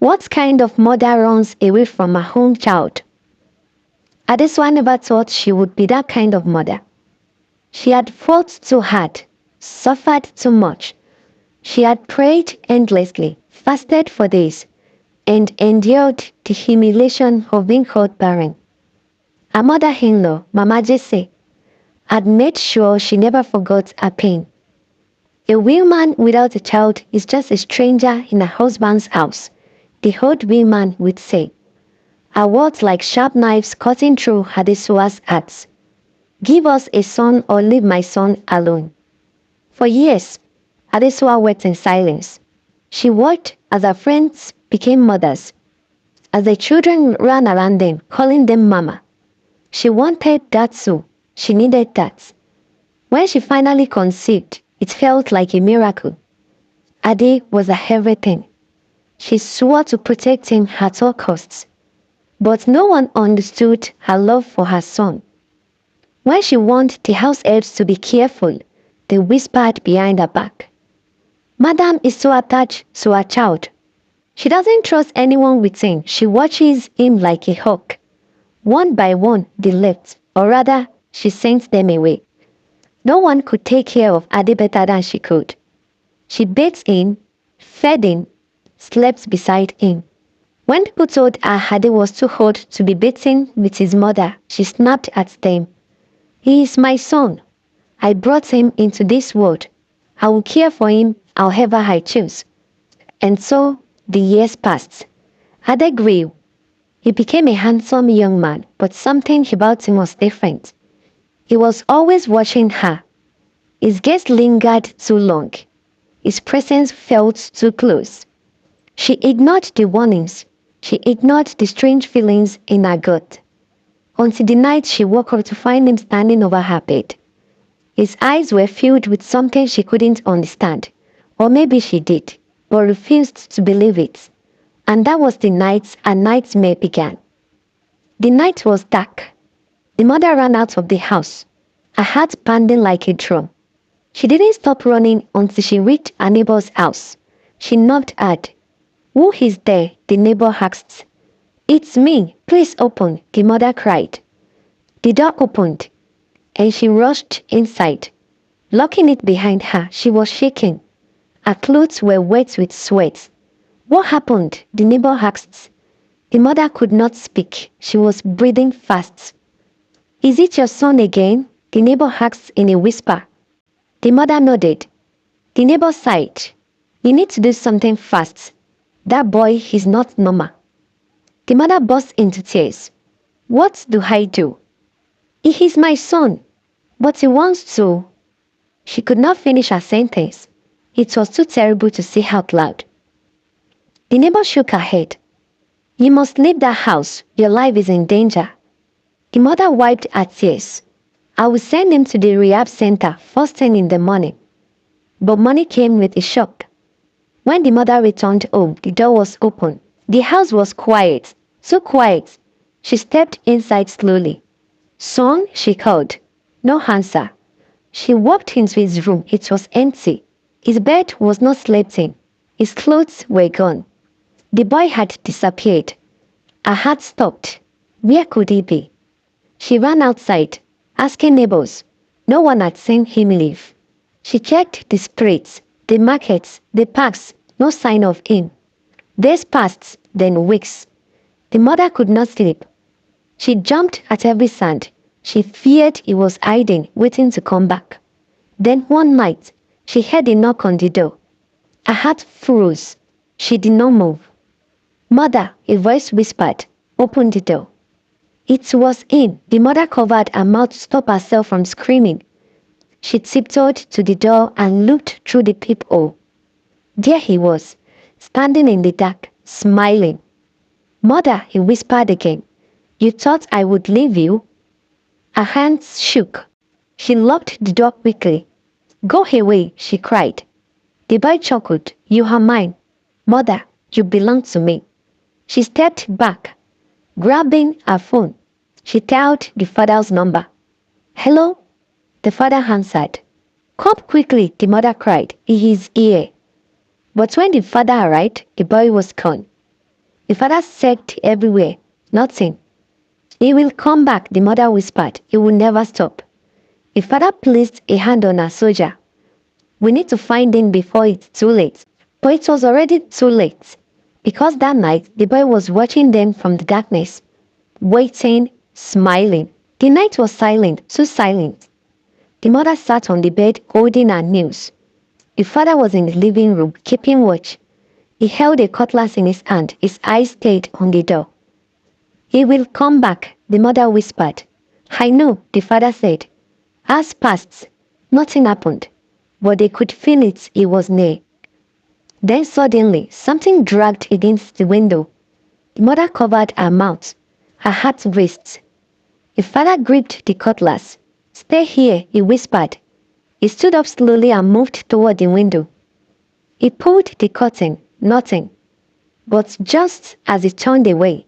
What kind of mother runs away from her own child? Adesua never thought she would be that kind of mother. She had fought too hard, suffered too much. She had prayed endlessly, fasted for days, and endured the humiliation of being called barren. Her mother-in-law, Mama Jesse, had made sure she never forgot her pain. A woman without a child is just a stranger in her husband's house, the old woman would say. Her words like sharp knives cutting through Adesua's heart. Give us a son or leave my son alone. For years, Adesua wept in silence. She watched as her friends became mothers, as the children ran around them, calling them Mama. She wanted that too. She needed that. When she finally conceived, it felt like a miracle. Ade was her everything. She swore to protect him at all costs. But no one understood her love for her son. When she warned the house elves to be careful, they whispered behind her back. Madam is so attached to her child. She doesn't trust anyone within. She watches him like a hawk. One by one, they left, or rather, she sent them away. No one could take care of Ade better than she could. She bathed him, fed him, slept beside him. When people told her Ade was too old to be beaten with his mother, she snapped at them. He is my son. I brought him into this world. I will care for him however I choose. And so, the years passed. Ade grew. He became a handsome young man, but something about him was different. He was always watching her. His gaze lingered too long. His presence felt too close. She ignored the warnings. She ignored the strange feelings in her gut. Until the night she woke up to find him standing over her bed. His eyes were filled with something she couldn't understand. Or maybe she did, but refused to believe it. And that was the night a nightmare began. The night was dark. The mother ran out of the house, her heart pounding like a drum. She didn't stop running until she reached her neighbor's house. She knocked hard. Who is there? The neighbor asked. It's me. Please open, the mother cried. The door opened, and she rushed inside. Locking it behind her, she was shaking. Her clothes were wet with sweat. What happened? The neighbor asked. The mother could not speak. She was breathing fast. Is it your son again? The neighbor asked in a whisper. The mother nodded. The neighbor sighed. You need to do something fast. That boy is not normal. The mother burst into tears. What do I do? He is my son, but he wants to. She could not finish her sentence. It was too terrible to say out loud. The neighbor shook her head. You must leave that house. Your life is in danger. The mother wiped her tears. I will send him to the rehab center first thing in the morning. But money came with a shock. When the mother returned home, the door was open. The house was quiet, so quiet. She stepped inside slowly. Son, she called. No answer. She walked into his room. It was empty. His bed was not slept in. His clothes were gone. The boy had disappeared. Her heart stopped. Where could he be? She ran outside, asking neighbors. No one had seen him leave. She checked the streets, the markets, the parks. No sign of him. Days passed, then weeks. The mother could not sleep. She jumped at every sound. She feared he was hiding, waiting to come back. Then one night, she heard a knock on the door. Her heart froze. She did not move. Mother, a voice whispered, open the door. It was him. The mother covered her mouth to stop herself from screaming. She tiptoed to the door and looked through the peephole. There he was, standing in the dark, smiling. Mother, he whispered again. You thought I would leave you? Her hands shook. She locked the door quickly. Go away, she cried. The boy chuckled. You are mine. Mother, you belong to me. She stepped back. Grabbing her phone, she dialed the father's number. Hello? The father answered. Come quickly, the mother cried. He is here. But when the father arrived, the boy was gone. The father searched everywhere. Nothing. He will come back, the mother whispered. He will never stop. The father placed a hand on her soldier. We need to find him before it's too late. But it was already too late. Because that night, the boy was watching them from the darkness. Waiting, smiling. The night was silent, so silent. The mother sat on the bed holding her nails. The father was in the living room, keeping watch. He held a cutlass in his hand, his eyes stayed on the door. He will come back, the mother whispered. I know, the father said. Hours passed. Nothing happened. But they could feel it, he was near. Then suddenly, something dragged against the window. The mother covered her mouth. Her heart raced. The father gripped the cutlass. Stay here, he whispered. He stood up slowly and moved toward the window. He pulled the curtain. Nothing. But just as he turned away,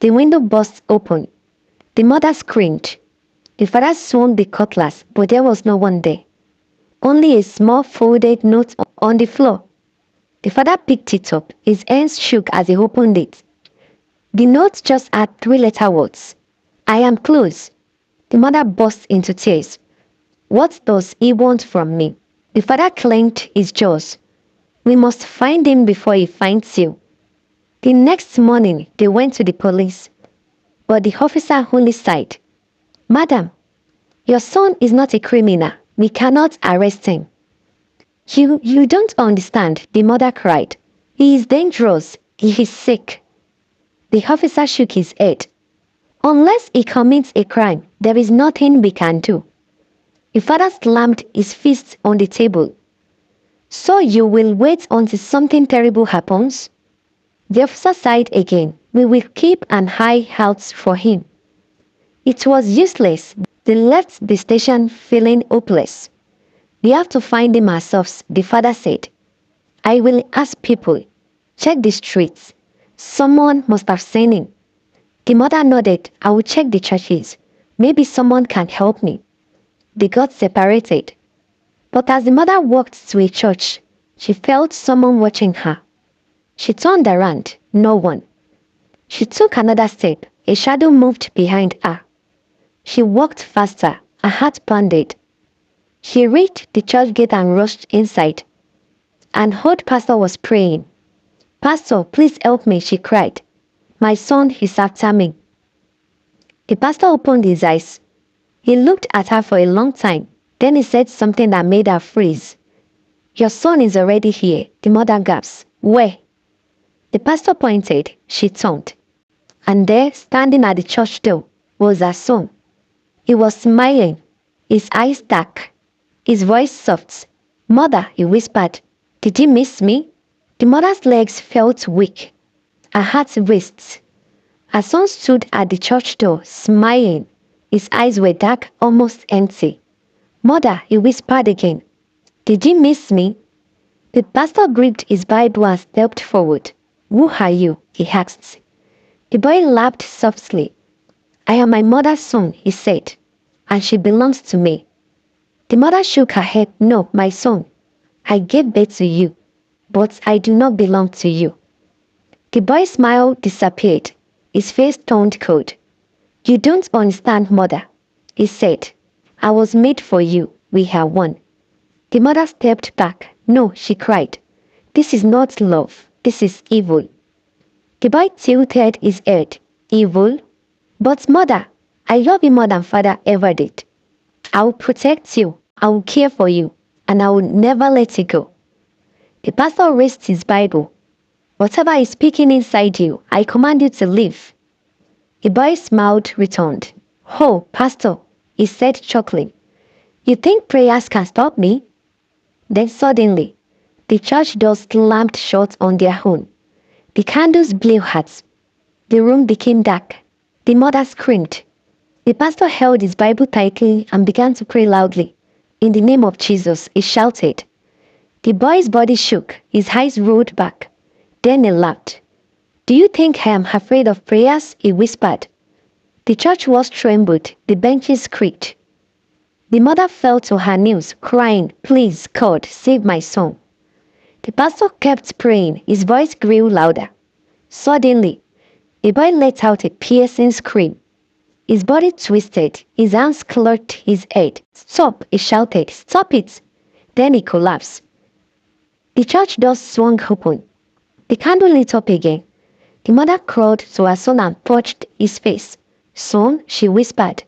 the window burst open. The mother screamed. The father swung the cutlass, but there was no one there. Only a small folded note on the floor. The father picked it up. His hands shook as he opened it. The note just had 3-letter words. I am close. The mother burst into tears. What does he want from me? The father clenched his jaws. We must find him before he finds you. The next morning, they went to the police. But the officer only sighed. Madam, your son is not a criminal. We cannot arrest him. You don't understand, the mother cried. He is dangerous. He is sick. The officer shook his head. Unless he commits a crime, there is nothing we can do. The father slammed his fist on the table. So you will wait until something terrible happens? The officer sighed again. We will keep an eye out for him. It was useless. They left the station feeling hopeless. We have to find him ourselves, the father said. I will ask people. Check the streets. Someone must have seen him. The mother nodded. I will check the churches. Maybe someone can help me. They got separated. But as the mother walked to a church, she felt someone watching her. She turned around. No one. She took another step. A shadow moved behind her. She walked faster. Her heart pounded. She reached the church gate and rushed inside. An old pastor was praying. Pastor, please help me, she cried. My son is after me. The pastor opened his eyes. He looked at her for a long time. Then he said something that made her freeze. Your son is already here, the mother gasped. Where? The pastor pointed. She turned. And there, standing at the church door, was her son. He was smiling, his eyes dark, his voice soft. Mother, he whispered, did you miss me? The mother's legs felt weak. Her heart raced. Her son stood at the church door, smiling. His eyes were dark, almost empty. Mother, he whispered again, did you miss me? The pastor gripped his Bible and stepped forward. Who are you? He asked. The boy laughed softly. I am my mother's son, he said, and she belongs to me. The mother shook her head. No, my son. I gave birth to you, but I do not belong to you. The boy's smile disappeared. His face turned cold. You don't understand, mother, he said. I was made for you. We are one. The mother stepped back. No, she cried. This is not love. This is evil. The boy tilted his head. Evil? But mother, I love you more than father ever did. I will protect you. I will care for you. And I will never let you go. The pastor raised his Bible. Whatever is speaking inside you, I command you to leave. The boy's smile returned. Oh, pastor, he said, chuckling. You think prayers can stop me? Then suddenly, the church doors slammed shut on their own. The candles blew out. The room became dark. The mother screamed. The pastor held his Bible tightly and began to pray loudly. In the name of Jesus, he shouted. The boy's body shook. His eyes rolled back. Then he laughed. Do you think I am afraid of prayers? He whispered. The church walls trembled. The benches creaked. The mother fell to her knees, crying, Please, God, save my son. The pastor kept praying. His voice grew louder. Suddenly, the boy let out a piercing scream. His body twisted, his hands clutched his head. "Stop!" he shouted. "Stop it!" Then he collapsed. The church door swung open. The candle lit up again. The mother crawled to her son and touched his face. "Son," she whispered.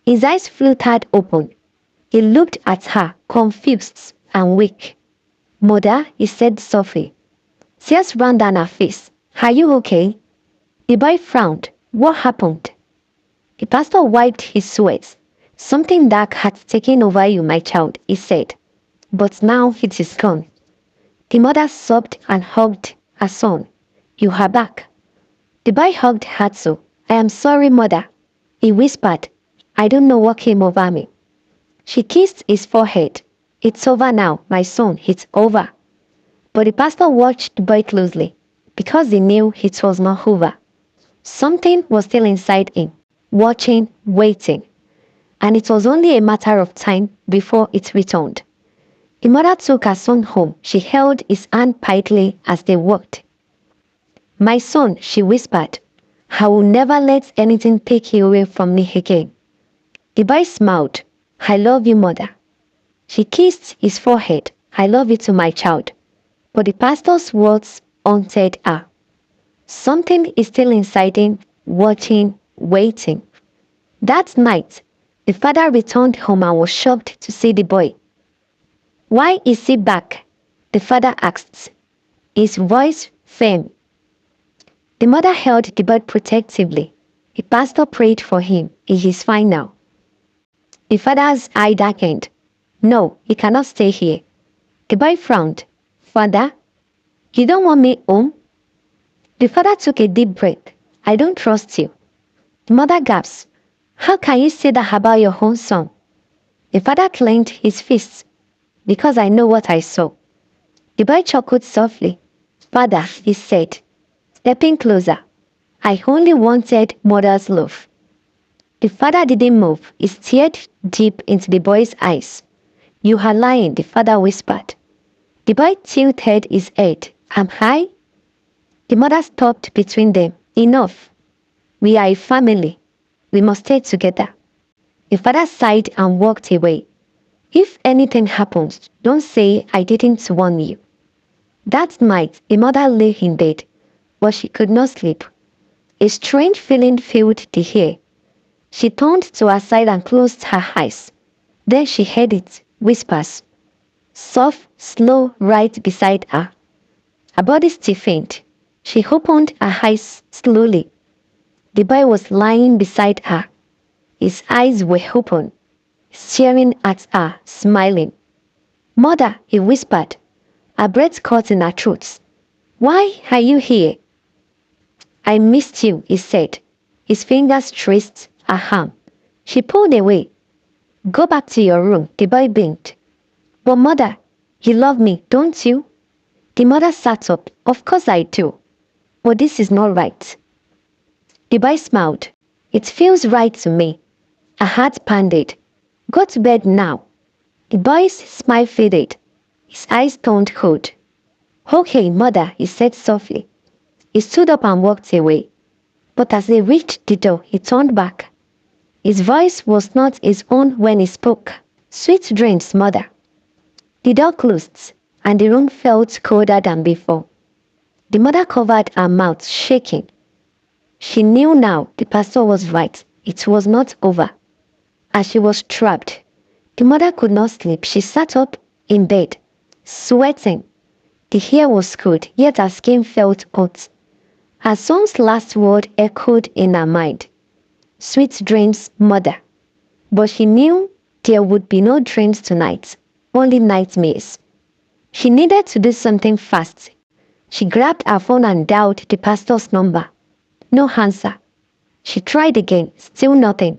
His eyes fluttered open. He looked at her, confused and weak. "Mother," he said softly. Tears ran down her face. "Are you okay?" The boy frowned. "What happened?" The pastor wiped his sweat. "Something dark had taken over you, my child," he said. "But now it is gone." The mother sobbed and hugged her son. "You are back." The boy hugged her too. "I am sorry, mother," he whispered. "I don't know what came over me." She kissed his forehead. "It's over now, my son, it's over." But the pastor watched the boy closely, because he knew it was not over. Something was still inside him, watching, waiting. And it was only a matter of time before it returned. The mother took her son home. She held his hand tightly as they walked. "My son," she whispered, "I will never let anything take you away from me again." The boy smiled. "I love you, mother." She kissed his forehead. "I love you too, my child." But the pastor's words haunted her. Something is still inside him, watching, waiting. That night, the father returned home and was shocked to see the boy. "Why is he back?" the father asked, his voice firm. The mother held the boy protectively. The pastor prayed for him. "He is fine now." The father's eye darkened. "No, he cannot stay here." The boy frowned. "Father, you don't want me home?" The father took a deep breath. "I don't trust you." The mother gasped. "How can you say that about your own son?" The father clenched his fists. "Because I know what I saw." The boy chuckled softly. "Father," he said, stepping closer, "I only wanted mother's love." The father didn't move. He stared deep into the boy's eyes. "You are lying," the father whispered. The boy tilted his head. "Am I?" The mother stopped between them. "Enough. We are a family. We must stay together." The father sighed and walked away. "If anything happens, don't say I didn't warn you." That night, the mother lay in bed, but she could not sleep. A strange feeling filled the air. She turned to her side and closed her eyes. Then she heard it, whispers. Soft, slow, right beside her. Her body stiffened. She opened her eyes slowly. The boy was lying beside her. His eyes were open, staring at her, smiling. "Mother," he whispered. Her breath caught in her throat. "Why are you here?" "I missed you," he said. His fingers traced her arm. She pulled away. "Go back to your room," the boy begged. "But mother, you love me, don't you?" The mother sat up. "Of course I do. But this is not right." The boy smiled. "It feels right to me." Her heart pounded. "Go to bed now." The boy's smile faded. His eyes turned cold. "Okay, mother," he said softly. He stood up and walked away. But as they reached the door, he turned back. His voice was not his own when he spoke. "Sweet dreams, mother." The door closed, and the room felt colder than before. The mother covered her mouth, shaking. She knew now the pastor was right. It was not over. As she was trapped, the mother could not sleep. She sat up in bed, sweating. The air was cold, yet her skin felt hot. Her son's last word echoed in her mind. "Sweet dreams, mother." But she knew there would be no dreams tonight, only nightmares. She needed to do something fast. She grabbed her phone and dialed the pastor's number. No answer. She tried again, still nothing.